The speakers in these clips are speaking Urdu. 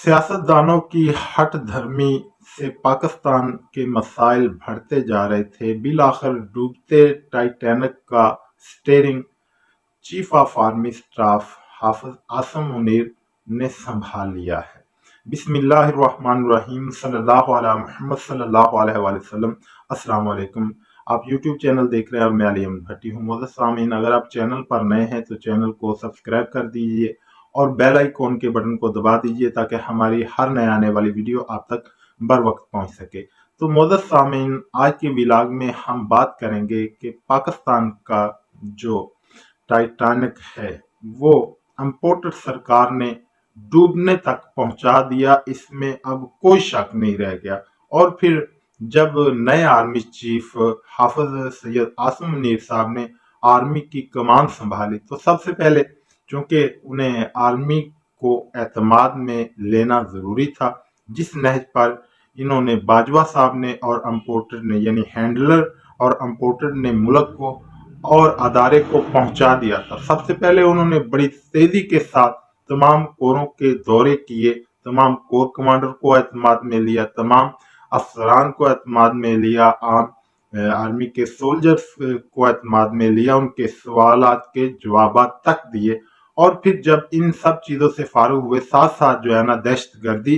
سیاستدانوں کی ہٹ دھرمی سے پاکستان کے مسائل بڑھتے جا رہے تھے۔ بالآخر ڈوبتے ٹائٹینک کا steering chief of army staff حافظ عاصم منیر نے سنبھال لیا ہے۔ بسم اللہ الرحمن الرحیم، صلی اللہ علیہ محمد صلی اللہ علیہ وآلہ وسلم۔ السلام علیکم، آپ یوٹیوب چینل دیکھ رہے ہیں اور میں علی احمد بھٹی ہوں۔ معزز سامعین، اگر آپ چینل پر نئے ہیں تو چینل کو سبسکرائب کر دیجئے اور بیل آئیکن کے بٹن کو دبا دیجئے تاکہ ہماری ہر نئے آنے والی ویڈیو آپ تک بر وقت پہنچ سکے۔ تو معزز سامعین، آج کے ولاگ میں ہم بات کریں گے کہ پاکستان کا جو ٹائٹینک ہے وہ امپورٹڈ سرکار نے ڈوبنے تک پہنچا دیا، اس میں اب کوئی شک نہیں رہ گیا۔ اور پھر جب نئے آرمی چیف حافظ سید عاصم منیر صاحب نے آرمی کی کمان سنبھالی تو سب سے پہلے چونکہ انہیں آرمی کو اعتماد میں لینا ضروری تھا، جس نہج پر انہوں نے باجوہ صاحب نے اور امپورٹڈ نے یعنی ہینڈلر اور امپورٹڈ نے ملک کو اور ادارے کو پہنچا دیا تھا۔ سب سے پہلے انہوں نے بڑی تیزی کے ساتھ تمام کوروں کے دورے کیے، تمام کور کمانڈر کو اعتماد میں لیا، تمام افسران کو اعتماد میں لیا، آرمی کے سولجرز کو اعتماد میں لیا، ان کے سوالات کے جوابات تک دیے۔ اور پھر جب ان سب چیزوں سے فارغ ہوئے، ساتھ ساتھ جو ہے نا دہشت گردی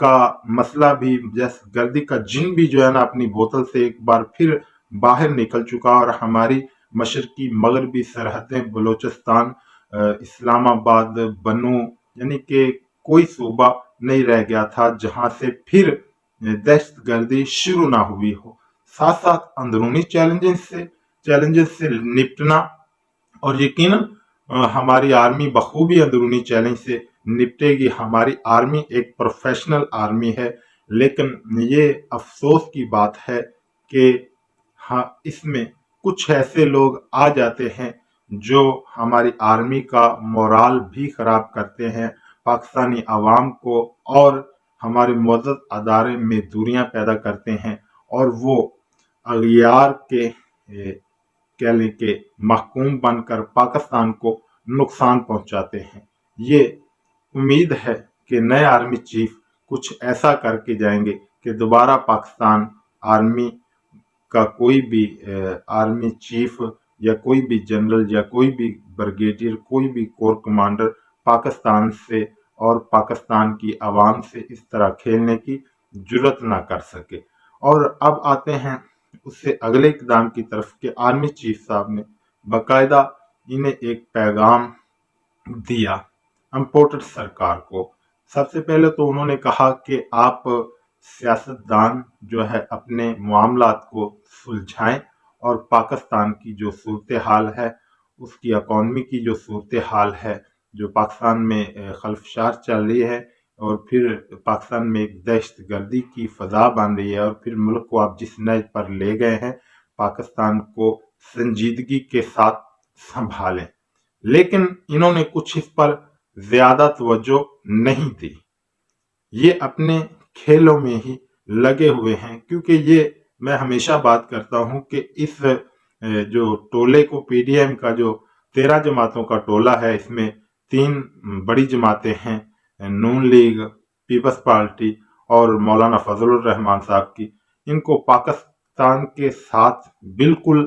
کا مسئلہ بھی، دہشت گردی کا جن بھی جو ہے نا اپنی بوتل سے ایک بار پھر باہر نکل چکا، اور ہماری مشرقی مغربی سرحدیں بلوچستان، اسلام آباد، بنو، یعنی کہ کوئی صوبہ نہیں رہ گیا تھا جہاں سے پھر دہشت گردی شروع نہ ہوئی ہو۔ ساتھ ساتھ اندرونی چیلنجز سے نپٹنا، اور یقیناً ہماری آرمی بخوبی اندرونی چیلنج سے نپٹے گی۔ ہماری آرمی ایک پروفیشنل آرمی ہے، لیکن یہ افسوس کی بات ہے کہ اس میں کچھ ایسے لوگ آ جاتے ہیں جو ہماری آرمی کا مورال بھی خراب کرتے ہیں، پاکستانی عوام کو اور ہمارے معزز ادارے میں دوریاں پیدا کرتے ہیں، اور وہ اغیار کے کہہ لیں کہ محکوم بن کر پاکستان کو نقصان پہنچاتے ہیں۔ یہ امید ہے کہ نئے آرمی چیف کچھ ایسا کر کے جائیں گے کہ دوبارہ پاکستان آرمی کا کوئی بھی آرمی چیف یا کوئی بھی جنرل یا کوئی بھی بریگیڈیئر، کوئی بھی کور کمانڈر پاکستان سے اور پاکستان کی عوام سے اس طرح کھیلنے کی جرات نہ کر سکے۔ اور اب آتے ہیں اس سے اگلے اقدام کی طرف کہ آرمی چیف صاحب نے باقاعدہ انہیں ایک پیغام دیا امپورٹڈ سرکار کو۔ سب سے پہلے تو انہوں نے کہا کہ آپ سیاستدان جو ہے اپنے معاملات کو سلجھائیں، اور پاکستان کی جو صورتحال ہے، اس کی اکانومی کی جو صورتحال ہے، جو پاکستان میں خلفشار چل رہی ہے، اور پھر پاکستان میں ایک دہشت گردی کی فضا بن رہی ہے، اور پھر ملک کو آپ جس نہج پر لے گئے ہیں، پاکستان کو سنجیدگی کے ساتھ سنبھالیں۔ لیکن انہوں نے کچھ اس پر زیادہ توجہ نہیں دی، یہ اپنے کھیلوں میں ہی لگے ہوئے ہیں، کیونکہ یہ میں ہمیشہ بات کرتا ہوں کہ اس جو ٹولے کو پی ڈی ایم کا جو 13 جماعتوں کا ٹولہ ہے، اس میں 3 بڑی جماعتیں ہیں، نون لیگ، پیپلز پارٹی اور مولانا فضل الرحمان صاحب کی، ان کو پاکستان کے ساتھ بالکل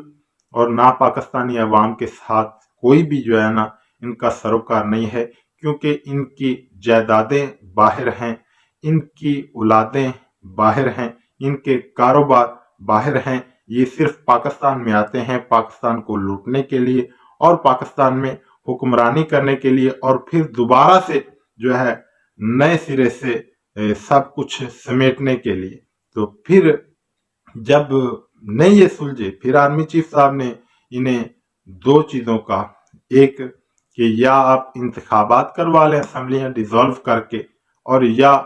اور نہ پاکستانی عوام کے ساتھ کوئی بھی جو ہے نا ان کا سروکار نہیں ہے، کیونکہ ان کی جائیدادیں باہر ہیں، ان کی اولادیں باہر ہیں، ان کے کاروبار باہر ہیں۔ یہ صرف پاکستان میں آتے ہیں پاکستان کو لوٹنے کے لیے اور پاکستان میں حکمرانی کرنے کے لیے، اور پھر دوبارہ سے جو ہے نئے سرے سے سب کچھ سمیٹنے کے لیے۔ تو پھر جب نہیں یہ سلجھے، پھر آرمی چیف صاحب نے انہیں 2 چیزوں کا، ایک کہ یا آپ انتخابات کروا لیں اسمبلیاں ڈیزالو کر کے، اور یا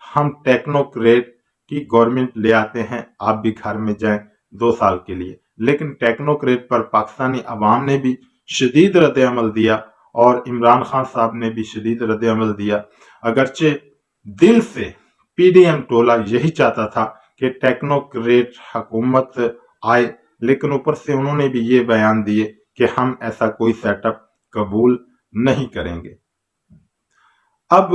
ہم ٹیکنوکریٹ کی گورنمنٹ لے آتے ہیں، آپ بھی گھر میں جائیں 2 سال کے لیے۔ لیکن ٹیکنوکریٹ پر پاکستانی عوام نے بھی شدید رد عمل دیا، اور عمران خان صاحب نے بھی شدید رد عمل دیا، اگرچہ دل سے پی ڈی ایم ٹولہ یہی چاہتا تھا کہ ٹیکنوکریٹ حکومت آئے، لیکن اوپر سے انہوں نے بھی یہ بیان دیے کہ ہم ایسا کوئی سیٹ اپ قبول نہیں کریں گے۔ اب